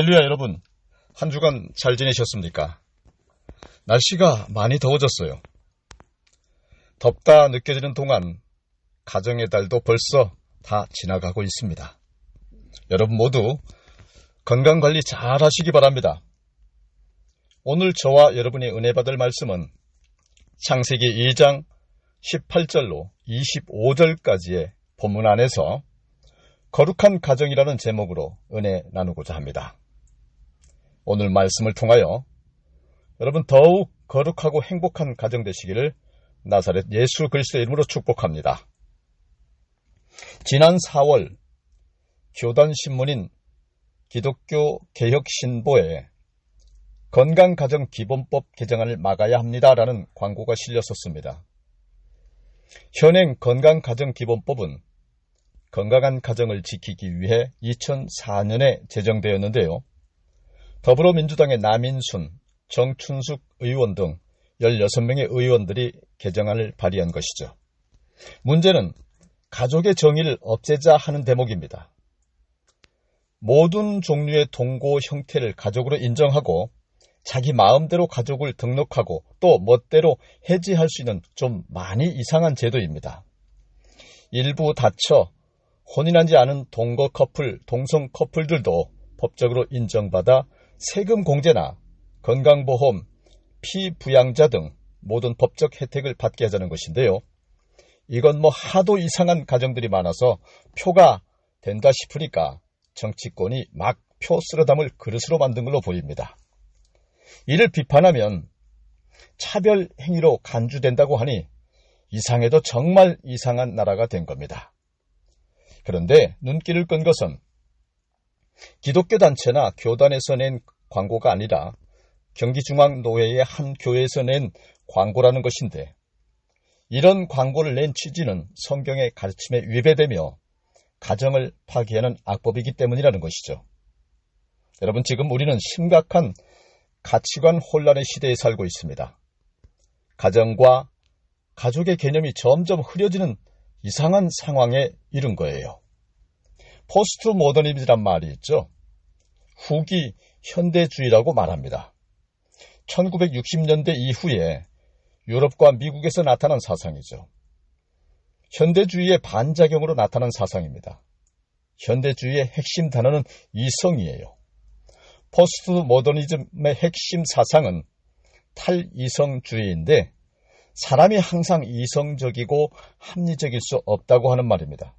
할렐루야 여러분, 한 주간 잘 지내셨습니까? 날씨가 많이 더워졌어요. 덥다 느껴지는 동안 가정의 달도 벌써 다 지나가고 있습니다. 여러분 모두 건강관리 잘 하시기 바랍니다. 오늘 저와 여러분이 은혜 받을 말씀은 창세기 2장 18절로 25절까지의 본문 안에서 거룩한 가정이라는 제목으로 은혜 나누고자 합니다. 오늘 말씀을 통하여 여러분 더욱 거룩하고 행복한 가정 되시기를 나사렛 예수 그리스도의 이름으로 축복합니다. 지난 4월 교단신문인 기독교 개혁신보에 건강가정기본법 개정안을 막아야 합니다라는 광고가 실렸었습니다. 현행 건강가정기본법은 건강한 가정을 지키기 위해 2004년에 제정되었는데요. 더불어민주당의 남인순, 정춘숙 의원 등 16명의 의원들이 개정안을 발의한 것이죠. 문제는 가족의 정의를 없애자 하는 대목입니다. 모든 종류의 동거 형태를 가족으로 인정하고 자기 마음대로 가족을 등록하고 또 멋대로 해지할 수 있는 좀 많이 이상한 제도입니다. 일부 다처 혼인하지 않은 동거 커플, 동성 커플들도 법적으로 인정받아 세금 공제나 건강보험, 피부양자 등 모든 법적 혜택을 받게 하자는 것인데요. 이건 하도 이상한 가정들이 많아서 표가 된다 싶으니까 정치권이 막 표 쓸어 담을 그릇으로 만든 걸로 보입니다. 이를 비판하면 차별 행위로 간주된다고 하니 이상해도 정말 이상한 나라가 된 겁니다. 그런데 눈길을 끈 것은 기독교 단체나 교단에서 낸 광고가 아니라 경기중앙노회의 한 교회에서 낸 광고라는 것인데, 이런 광고를 낸 취지는 성경의 가르침에 위배되며 가정을 파괴하는 악법이기 때문이라는 것이죠. 여러분, 지금 우리는 심각한 가치관 혼란의 시대에 살고 있습니다. 가정과 가족의 개념이 점점 흐려지는 이상한 상황에 이른 거예요. 포스트 모더니즘이란 말이 있죠. 후기 현대주의라고 말합니다. 1960년대 이후에 유럽과 미국에서 나타난 사상이죠. 현대주의의 반작용으로 나타난 사상입니다. 현대주의의 핵심 단어는 이성이에요. 포스트 모더니즘의 핵심 사상은 탈이성주의인데, 사람이 항상 이성적이고 합리적일 수 없다고 하는 말입니다.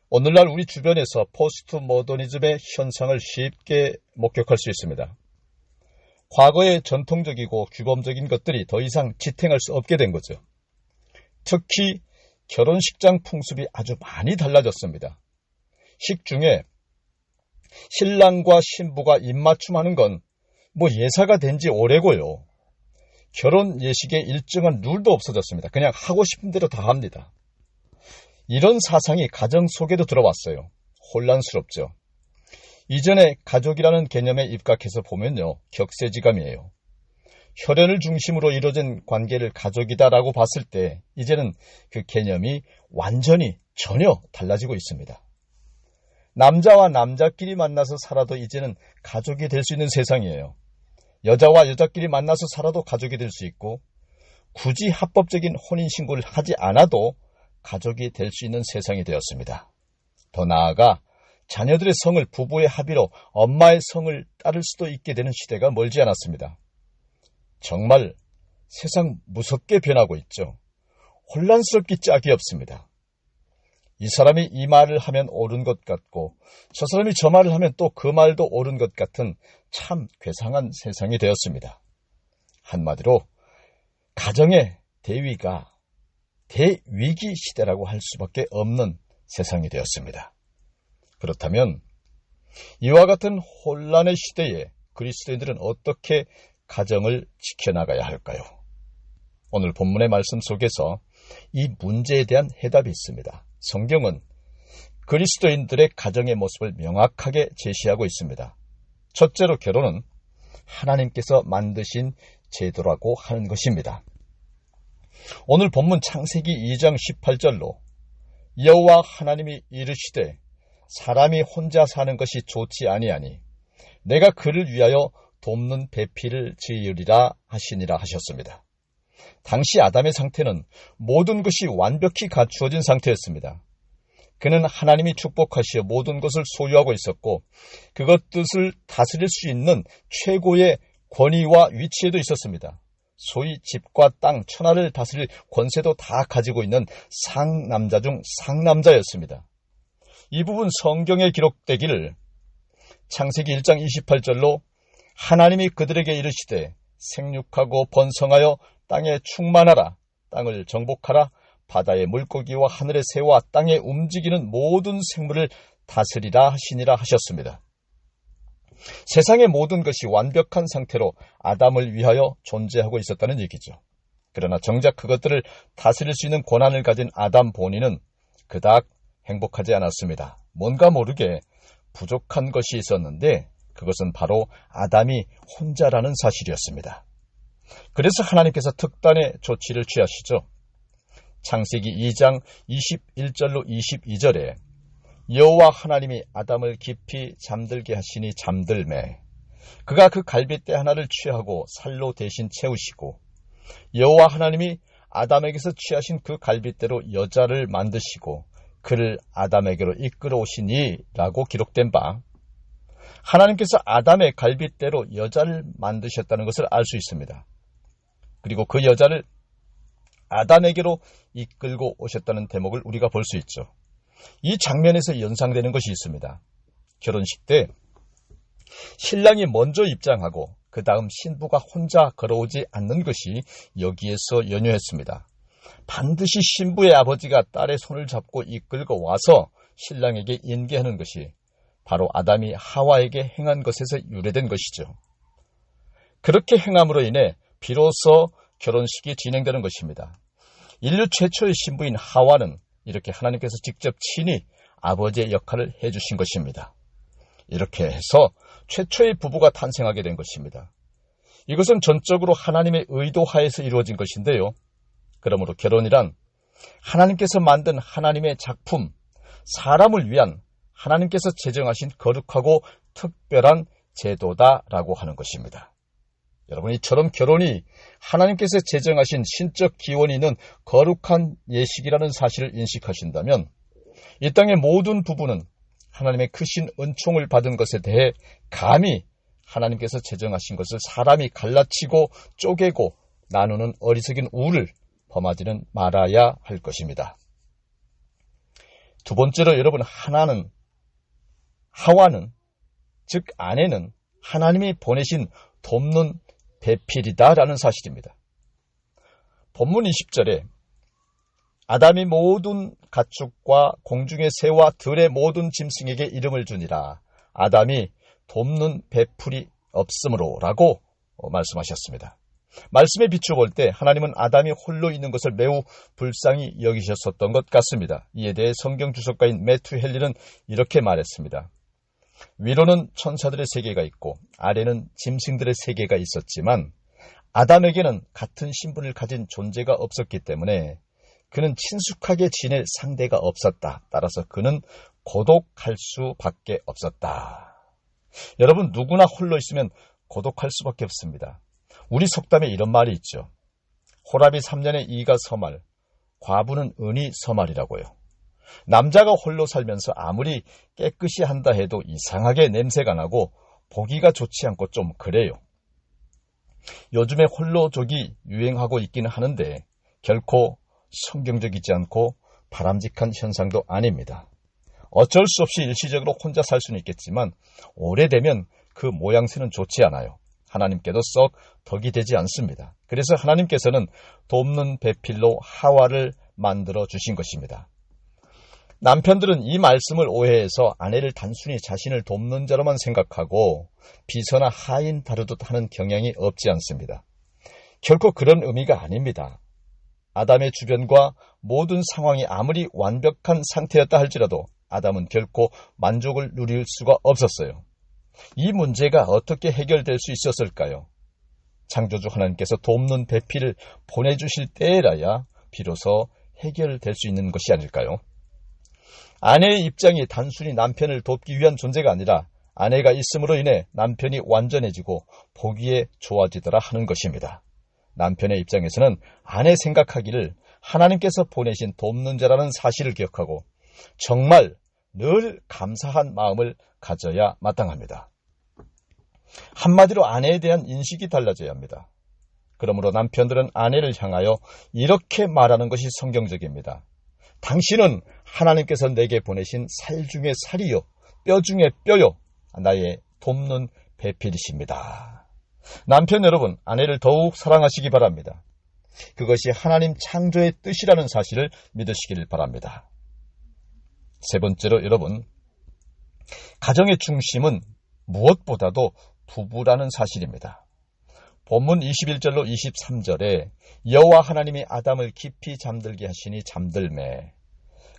오늘날 우리 주변에서 포스트 모더니즘의 현상을 쉽게 목격할 수 있습니다. 과거의 전통적이고 규범적인 것들이 더 이상 지탱할 수 없게 된 거죠. 특히 결혼식장 풍습이 아주 많이 달라졌습니다. 식중에 신랑과 신부가 입맞춤하는 건 예사가 된 지 오래고요. 결혼 예식에 일정한 룰도 없어졌습니다. 그냥 하고 싶은 대로 다 합니다. 이런 사상이 가정 속에도 들어왔어요. 혼란스럽죠. 이전에 가족이라는 개념에 입각해서 보면요, 격세지감이에요. 혈연을 중심으로 이루어진 관계를 가족이다라고 봤을 때 이제는 그 개념이 완전히 전혀 달라지고 있습니다. 남자와 남자끼리 만나서 살아도 이제는 가족이 될 수 있는 세상이에요. 여자와 여자끼리 만나서 살아도 가족이 될 수 있고, 굳이 합법적인 혼인신고를 하지 않아도 가족이 될 수 있는 세상이 되었습니다. 더 나아가 자녀들의 성을 부부의 합의로 엄마의 성을 따를 수도 있게 되는 시대가 멀지 않았습니다. 정말 세상 무섭게 변하고 있죠. 혼란스럽기 짝이 없습니다. 이 사람이 이 말을 하면 옳은 것 같고 저 사람이 저 말을 하면 또 그 말도 옳은 것 같은 참 괴상한 세상이 되었습니다. 한마디로 가정의 대위가 대위기 시대라고 할 수밖에 없는 세상이 되었습니다. 그렇다면 이와 같은 혼란의 시대에 그리스도인들은 어떻게 가정을 지켜나가야 할까요? 오늘 본문의 말씀 속에서 이 문제에 대한 해답이 있습니다. 성경은 그리스도인들의 가정의 모습을 명확하게 제시하고 있습니다. 첫째로 결혼은 하나님께서 만드신 제도라고 하는 것입니다. 오늘 본문 창세기 2장 18절로 여호와 하나님이 이르시되 사람이 혼자 사는 것이 좋지 아니하니 내가 그를 위하여 돕는 배필을 지으리라 하시니라 하셨습니다. 당시 아담의 상태는 모든 것이 완벽히 갖추어진 상태였습니다. 그는 하나님이 축복하시어 모든 것을 소유하고 있었고 그것 뜻을 다스릴 수 있는 최고의 권위와 위치에도 있었습니다. 소위 집과 땅, 천하를 다스릴 권세도 다 가지고 있는 상남자 중 상남자였습니다. 이 부분 성경에 기록되기를 창세기 1장 28절로 하나님이 그들에게 이르시되 생육하고 번성하여 땅에 충만하라, 땅을 정복하라, 바다의 물고기와 하늘의 새와 땅에 움직이는 모든 생물을 다스리라 하시니라 하셨습니다. 세상의 모든 것이 완벽한 상태로 아담을 위하여 존재하고 있었다는 얘기죠. 그러나 정작 그것들을 다스릴 수 있는 권한을 가진 아담 본인은 그닥 행복하지 않았습니다. 뭔가 모르게 부족한 것이 있었는데 그것은 바로 아담이 혼자라는 사실이었습니다. 그래서 하나님께서 특단의 조치를 취하시죠. 창세기 2장 21절로 22절에 여호와 하나님이 아담을 깊이 잠들게 하시니 잠들매 그가 그 갈빗대 하나를 취하고 살로 대신 채우시고 여호와 하나님이 아담에게서 취하신 그 갈빗대로 여자를 만드시고 그를 아담에게로 이끌어 오시니 라고 기록된 바 하나님께서 아담의 갈빗대로 여자를 만드셨다는 것을 알 수 있습니다. 그리고 그 여자를 아담에게로 이끌고 오셨다는 대목을 우리가 볼 수 있죠. 이 장면에서 연상되는 것이 있습니다. 결혼식 때 신랑이 먼저 입장하고 그 다음 신부가 혼자 걸어오지 않는 것이 여기에서 연유했습니다. 반드시 신부의 아버지가 딸의 손을 잡고 이끌고 와서 신랑에게 인계하는 것이 바로 아담이 하와에게 행한 것에서 유래된 것이죠. 그렇게 행함으로 인해 비로소 결혼식이 진행되는 것입니다. 인류 최초의 신부인 하와는 이렇게 하나님께서 직접 친히 아버지의 역할을 해주신 것입니다. 이렇게 해서 최초의 부부가 탄생하게 된 것입니다. 이것은 전적으로 하나님의 의도 하에서 이루어진 것인데요. 그러므로 결혼이란 하나님께서 만든 하나님의 작품, 사람을 위한 하나님께서 제정하신 거룩하고 특별한 제도다라고 하는 것입니다. 여러분, 이처럼 결혼이 하나님께서 제정하신 신적 기원이 있는 거룩한 예식이라는 사실을 인식하신다면 이 땅의 모든 부부는 하나님의 크신 은총을 받은 것에 대해 감히 하나님께서 제정하신 것을 사람이 갈라치고 쪼개고 나누는 어리석인 우를 범하지는 말아야 할 것입니다. 두 번째로 여러분, 하와는 즉 아내는 하나님이 보내신 돕는 배필이다라는 사실입니다. 본문 20절에 아담이 모든 가축과 공중의 새와 들의 모든 짐승에게 이름을 주니라. 아담이 돕는 배필이 없으므로 라고 말씀하셨습니다. 말씀에 비추어 볼 때 하나님은 아담이 홀로 있는 것을 매우 불쌍히 여기셨었던 것 같습니다. 이에 대해 성경 주석가인 매튜 헨리는 이렇게 말했습니다. 위로는 천사들의 세계가 있고 아래는 짐승들의 세계가 있었지만 아담에게는 같은 신분을 가진 존재가 없었기 때문에 그는 친숙하게 지낼 상대가 없었다. 따라서 그는 고독할 수밖에 없었다. 여러분, 누구나 홀로 있으면 고독할 수밖에 없습니다. 우리 속담에 이런 말이 있죠. 호랍이 3년에 2가 서말, 과부는 은이 서말이라고요. 남자가 홀로 살면서 아무리 깨끗이 한다 해도 이상하게 냄새가 나고 보기가 좋지 않고 좀 그래요. 요즘에 홀로족이 유행하고 있기는 하는데 결코 성경적이지 않고 바람직한 현상도 아닙니다. 어쩔 수 없이 일시적으로 혼자 살 수는 있겠지만 오래되면 그 모양새는 좋지 않아요. 하나님께도 썩 덕이 되지 않습니다. 그래서 하나님께서는 돕는 배필로 하와를 만들어 주신 것입니다. 남편들은 이 말씀을 오해해서 아내를 단순히 자신을 돕는 자로만 생각하고 비서나 하인 다루듯 하는 경향이 없지 않습니다. 결코 그런 의미가 아닙니다. 아담의 주변과 모든 상황이 아무리 완벽한 상태였다 할지라도 아담은 결코 만족을 누릴 수가 없었어요. 이 문제가 어떻게 해결될 수 있었을까요? 창조주 하나님께서 돕는 배필을 보내주실 때라야 비로소 해결될 수 있는 것이 아닐까요? 아내의 입장이 단순히 남편을 돕기 위한 존재가 아니라 아내가 있음으로 인해 남편이 완전해지고 보기에 좋아지더라 하는 것입니다. 남편의 입장에서는 아내 생각하기를 하나님께서 보내신 돕는 자라는 사실을 기억하고 정말 늘 감사한 마음을 가져야 마땅합니다. 한마디로 아내에 대한 인식이 달라져야 합니다. 그러므로 남편들은 아내를 향하여 이렇게 말하는 것이 성경적입니다. 당신은 하나님께서 내게 보내신 살 중에 살이요, 뼈 중에 뼈요, 나의 돕는 배필이십니다. 남편 여러분, 아내를 더욱 사랑하시기 바랍니다. 그것이 하나님 창조의 뜻이라는 사실을 믿으시길 바랍니다. 세 번째로 여러분, 가정의 중심은 무엇보다도 부부라는 사실입니다. 본문 21절로 23절에 여호와 하나님이 아담을 깊이 잠들게 하시니 잠들매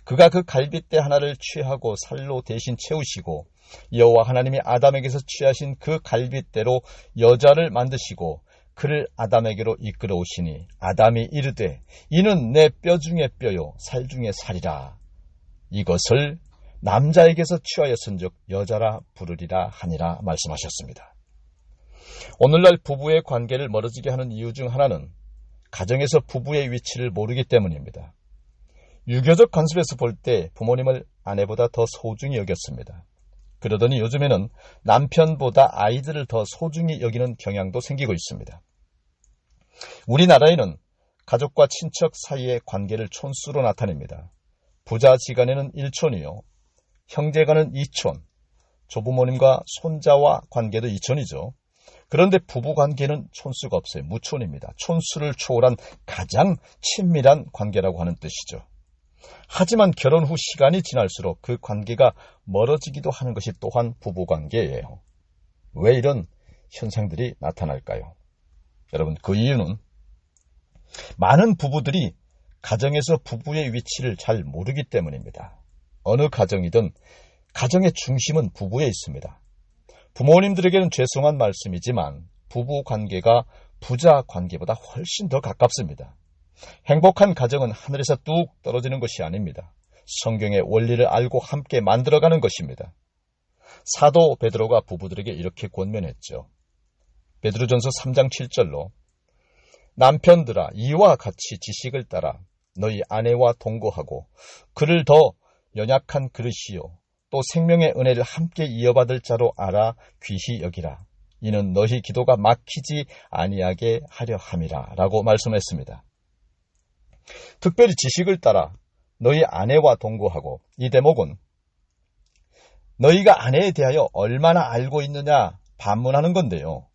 그가 그 갈빗대 하나를 취하고 살로 대신 채우시고 여호와 하나님이 아담에게서 취하신 그 갈빗대로 여자를 만드시고 그를 아담에게로 이끌어 오시니 아담이 이르되 이는 내 뼈 중에 뼈요 살 중에 살이라. 이것을 남자에게서 취하였은즉 여자라 부르리라 하니라 말씀하셨습니다. 오늘날 부부의 관계를 멀어지게 하는 이유 중 하나는 가정에서 부부의 위치를 모르기 때문입니다. 유교적 관습에서 볼 때 부모님을 아내보다 더 소중히 여겼습니다. 그러더니 요즘에는 남편보다 아이들을 더 소중히 여기는 경향도 생기고 있습니다. 우리나라에는 가족과 친척 사이의 관계를 촌수로 나타냅니다. 부자지간에는 1촌이요, 형제간은 2촌, 조부모님과 손자와 관계도 2촌이죠. 그런데 부부관계는 촌수가 없어요. 무촌입니다. 촌수를 초월한 가장 친밀한 관계라고 하는 뜻이죠. 하지만 결혼 후 시간이 지날수록 그 관계가 멀어지기도 하는 것이 또한 부부관계예요. 왜 이런 현상들이 나타날까요? 여러분, 그 이유는 많은 부부들이 가정에서 부부의 위치를 잘 모르기 때문입니다. 어느 가정이든 가정의 중심은 부부에 있습니다. 부모님들에게는 죄송한 말씀이지만 부부 관계가 부자 관계보다 훨씬 더 가깝습니다. 행복한 가정은 하늘에서 뚝 떨어지는 것이 아닙니다. 성경의 원리를 알고 함께 만들어가는 것입니다. 사도 베드로가 부부들에게 이렇게 권면했죠. 베드로전서 3장 7절로 남편들아 이와 같이 지식을 따라 너희 아내와 동거하고 그를 더 연약한 그릇이요 또 생명의 은혜를 함께 이어받을 자로 알아 귀히 여기라. 이는 너희 기도가 막히지 아니하게 하려 함이라 라고 말씀했습니다. 특별히 지식을 따라 너희 아내와 동거하고, 이 대목은 너희가 아내에 대하여 얼마나 알고 있느냐 반문하는 건데요.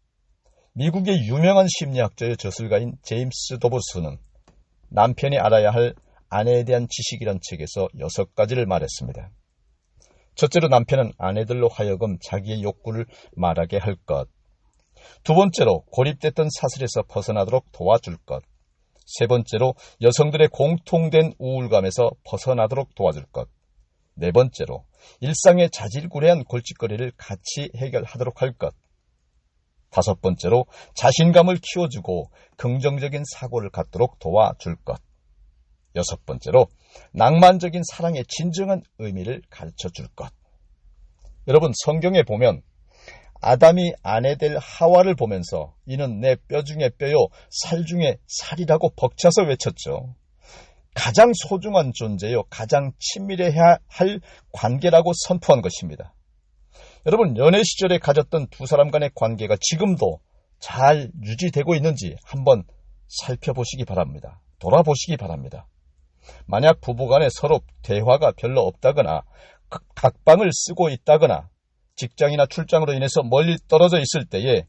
미국의 유명한 심리학자의 저술가인 제임스 도버스는 남편이 알아야 할 아내에 대한 지식이란 책에서 6가지를 말했습니다. 첫째로 남편은 아내들로 하여금 자기의 욕구를 말하게 할 것. 두 번째로 고립됐던 사슬에서 벗어나도록 도와줄 것. 세 번째로 여성들의 공통된 우울감에서 벗어나도록 도와줄 것. 네 번째로 일상의 자질구레한 골칫거리를 같이 해결하도록 할 것. 다섯 번째로 자신감을 키워주고 긍정적인 사고를 갖도록 도와줄 것. 여섯 번째로 낭만적인 사랑의 진정한 의미를 가르쳐줄 것. 여러분, 성경에 보면 아담이 아내 될 하와를 보면서 이는 내 뼈 중에 뼈요 살 중에 살이라고 벅차서 외쳤죠. 가장 소중한 존재요, 가장 친밀해야 할 관계라고 선포한 것입니다. 여러분, 연애 시절에 가졌던 두 사람 간의 관계가 지금도 잘 유지되고 있는지 한번 살펴보시기 바랍니다. 돌아보시기 바랍니다. 만약 부부간에 서로 대화가 별로 없다거나 각방을 쓰고 있다거나 직장이나 출장으로 인해서 멀리 떨어져 있을 때에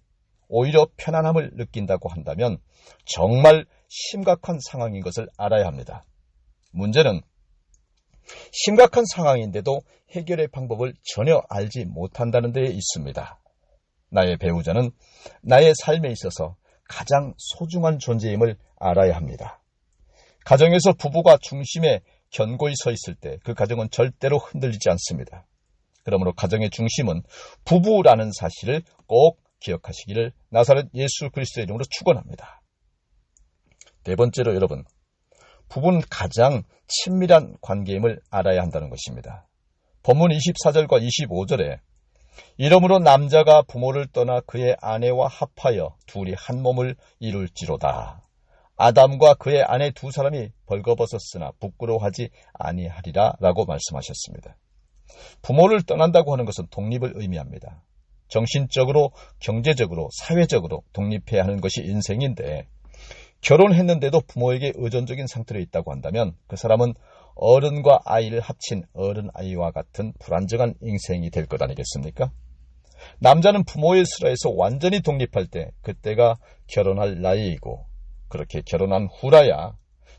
오히려 편안함을 느낀다고 한다면 정말 심각한 상황인 것을 알아야 합니다. 문제는 심각한 상황인데도 해결의 방법을 전혀 알지 못한다는 데에 있습니다. 나의 배우자는 나의 삶에 있어서 가장 소중한 존재임을 알아야 합니다. 가정에서 부부가 중심에 견고히 서 있을 때 그 가정은 절대로 흔들리지 않습니다. 그러므로 가정의 중심은 부부라는 사실을 꼭 기억하시기를 나사렛 예수 그리스도의 이름으로 축원합니다. 네 번째로 여러분, 부부는 가장 친밀한 관계임을 알아야 한다는 것입니다. 본문 24절과 25절에 이러므로 남자가 부모를 떠나 그의 아내와 합하여 둘이 한 몸을 이룰지로다. 아담과 그의 아내 두 사람이 벌거벗었으나 부끄러워하지 아니하리라 라고 말씀하셨습니다. 부모를 떠난다고 하는 것은 독립을 의미합니다. 정신적으로, 경제적으로, 사회적으로 독립해야 하는 것이 인생인데 결혼했는데도 부모에게 의존적인 상태로 있다고 한다면 그 사람은 어른과 아이를 합친 어른아이와 같은 불안정한 인생이 될 것 아니겠습니까? 남자는 부모의 슬하에서 완전히 독립할 때 그때가 결혼할 나이이고 그렇게 결혼한 후라야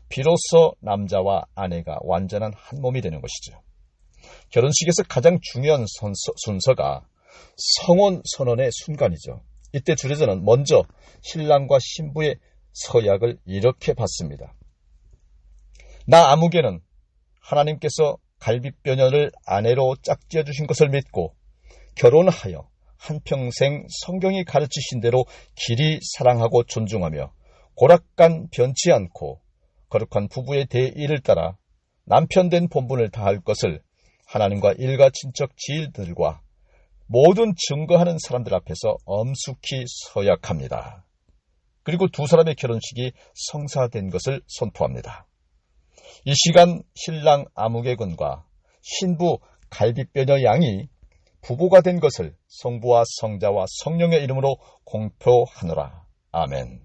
비로소 남자와 아내가 완전한 한 몸이 되는 것이죠. 결혼식에서 가장 중요한 순서가 성혼 선언의 순간이죠. 이때 주례자는 먼저 신랑과 신부의 서약을 이렇게 받습니다. 나 아무개는 하나님께서 갈빗뼈녀를 아내로 짝지어 주신 것을 믿고 결혼하여 한평생 성경이 가르치신 대로 길이 사랑하고 존중하며 고락간 변치 않고 거룩한 부부의 대의를 따라 남편된 본분을 다할 것을 하나님과 일가 친척 지인들과 모든 증거하는 사람들 앞에서 엄숙히 서약합니다. 그리고 두 사람의 결혼식이 성사된 것을 선포합니다. 이 시간 신랑 아무개군과 신부 갈빗뼈녀 양이 부부가 된 것을 성부와 성자와 성령의 이름으로 공표하노라. 아멘.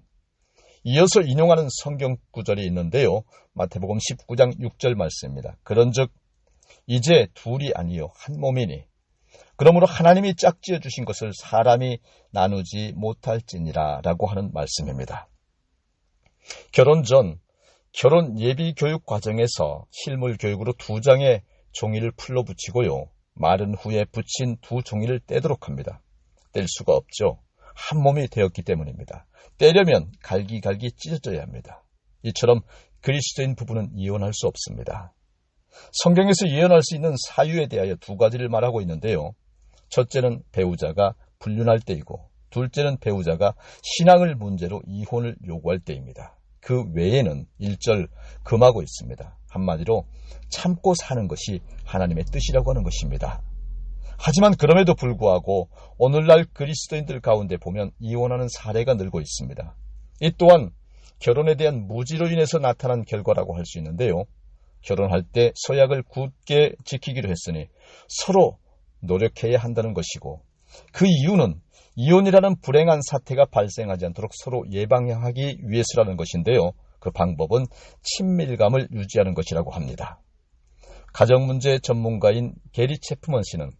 이어서 인용하는 성경 구절이 있는데요. 마태복음 19장 6절 말씀입니다. 그런즉 이제 둘이 아니요 한 몸이니 그러므로 하나님이 짝지어 주신 것을 사람이 나누지 못할지니라 라고 하는 말씀입니다. 결혼 전 결혼 예비 교육 과정에서 실물 교육으로 2장의 종이를 풀로 붙이고요. 마른 후에 붙인 2 종이를 떼도록 합니다. 뗄 수가 없죠. 한 몸이 되었기 때문입니다. 떼려면 갈기갈기 찢어져야 합니다. 이처럼 그리스도인 부부는 이혼할 수 없습니다. 성경에서 이혼할 수 있는 사유에 대하여 2가지를 말하고 있는데요. 첫째는 배우자가 불륜할 때이고 둘째는 배우자가 신앙을 문제로 이혼을 요구할 때입니다. 그 외에는 1절 금하고 있습니다. 한마디로 참고 사는 것이 하나님의 뜻이라고 하는 것입니다. 하지만 그럼에도 불구하고 오늘날 그리스도인들 가운데 보면 이혼하는 사례가 늘고 있습니다. 이 또한 결혼에 대한 무지로 인해서 나타난 결과라고 할 수 있는데요. 결혼할 때 서약을 굳게 지키기로 했으니 서로 노력해야 한다는 것이고 그 이유는 이혼이라는 불행한 사태가 발생하지 않도록 서로 예방하기 위해서라는 것인데요. 그 방법은 친밀감을 유지하는 것이라고 합니다. 가정문제 전문가인 게리 체프먼 씨는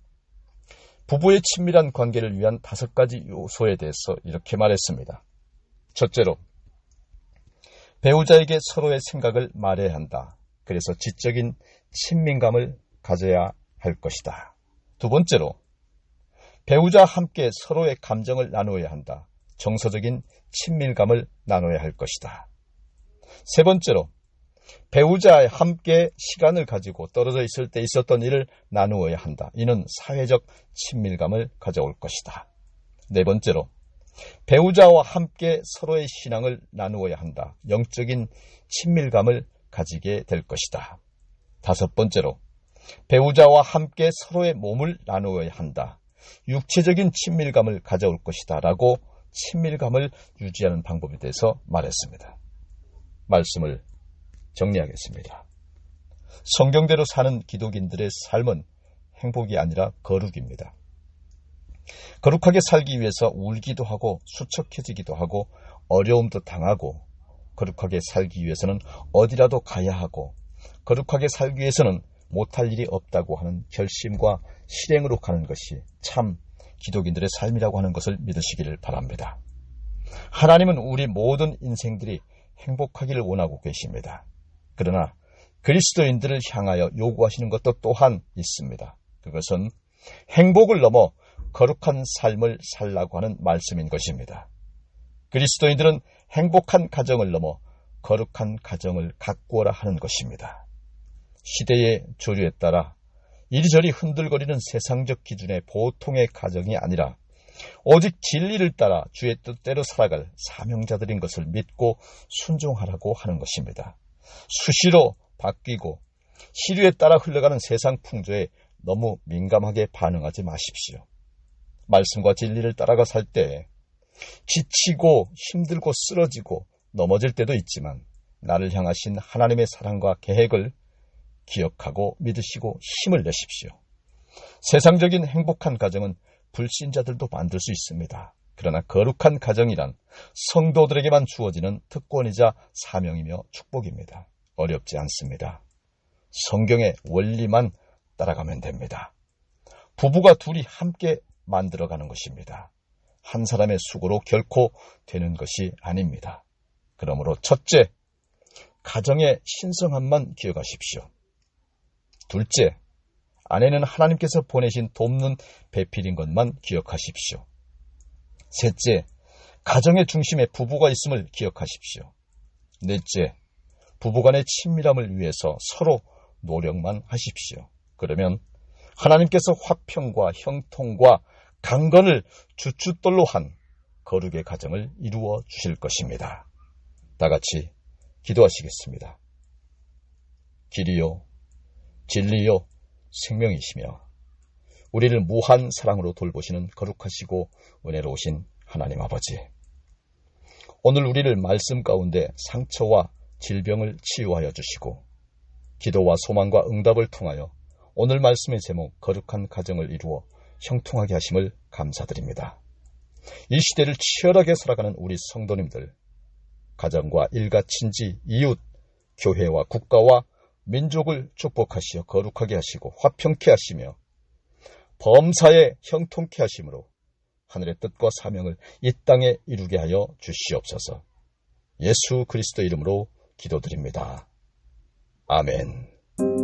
부부의 친밀한 관계를 위한 5가지 요소에 대해서 이렇게 말했습니다. 첫째로, 배우자에게 서로의 생각을 말해야 한다. 그래서 지적인 친밀감을 가져야 할 것이다. 두 번째로, 배우자와 함께 서로의 감정을 나누어야 한다. 정서적인 친밀감을 나눠야 할 것이다. 세 번째로, 배우자와 함께 시간을 가지고 떨어져 있을 때 있었던 일을 나누어야 한다. 이는 사회적 친밀감을 가져올 것이다. 네 번째로, 배우자와 함께 서로의 신앙을 나누어야 한다. 영적인 친밀감을 가지게 될 것이다. 다섯 번째로, 배우자와 함께 서로의 몸을 나누어야 한다. 육체적인 친밀감을 가져올 것이다. 라고 친밀감을 유지하는 방법에 대해서 말했습니다. 말씀을 정리하겠습니다. 성경대로 사는 기독인들의 삶은 행복이 아니라 거룩입니다. 거룩하게 살기 위해서 울기도 하고 수척해지기도 하고 어려움도 당하고, 거룩하게 살기 위해서는 어디라도 가야 하고, 거룩하게 살기 위해서는 못할 일이 없다고 하는 결심과 실행으로 가는 것이 참 기독인들의 삶이라고 하는 것을 믿으시기를 바랍니다. 하나님은 우리 모든 인생들이 행복하기를 원하고 계십니다. 그러나 그리스도인들을 향하여 요구하시는 것도 또한 있습니다. 그것은 행복을 넘어 거룩한 삶을 살라고 하는 말씀인 것입니다. 그리스도인들은 행복한 가정을 넘어 거룩한 가정을 가꾸어라 하는 것입니다. 시대의 조류에 따라 이리저리 흔들거리는 세상적 기준의 보통의 가정이 아니라 오직 진리를 따라 주의 뜻대로 살아갈 사명자들인 것을 믿고 순종하라고 하는 것입니다. 수시로 바뀌고 시류에 따라 흘러가는 세상 풍조에 너무 민감하게 반응하지 마십시오. 말씀과 진리를 따라가 살 때 지치고 힘들고 쓰러지고 넘어질 때도 있지만 나를 향하신 하나님의 사랑과 계획을 기억하고 믿으시고 힘을 내십시오. 세상적인 행복한 가정은 불신자들도 만들 수 있습니다. 그러나 거룩한 가정이란 성도들에게만 주어지는 특권이자 사명이며 축복입니다. 어렵지 않습니다. 성경의 원리만 따라가면 됩니다. 부부가 둘이 함께 만들어가는 것입니다. 한 사람의 수고로 결코 되는 것이 아닙니다. 그러므로 첫째, 가정의 신성함만 기억하십시오. 둘째, 아내는 하나님께서 보내신 돕는 배필인 것만 기억하십시오. 셋째, 가정의 중심에 부부가 있음을 기억하십시오. 넷째, 부부간의 친밀함을 위해서 서로 노력만 하십시오. 그러면 하나님께서 화평과 형통과 강건을 주춧돌로 한 거룩의 가정을 이루어 주실 것입니다. 다 같이 기도하시겠습니다. 길이요, 진리요, 생명이시며 우리를 무한 사랑으로 돌보시는 거룩하시고 은혜로우신 하나님 아버지, 오늘 우리를 말씀 가운데 상처와 질병을 치유하여 주시고 기도와 소망과 응답을 통하여 오늘 말씀의 제목 거룩한 가정을 이루어 형통하게 하심을 감사드립니다. 이 시대를 치열하게 살아가는 우리 성도님들, 가정과 일가, 친지, 이웃, 교회와 국가와 민족을 축복하시어 거룩하게 하시고 화평케 하시며 범사에 형통케 하심으로 하늘의 뜻과 사명을 이 땅에 이루게 하여 주시옵소서. 예수 그리스도 이름으로 기도드립니다. 아멘.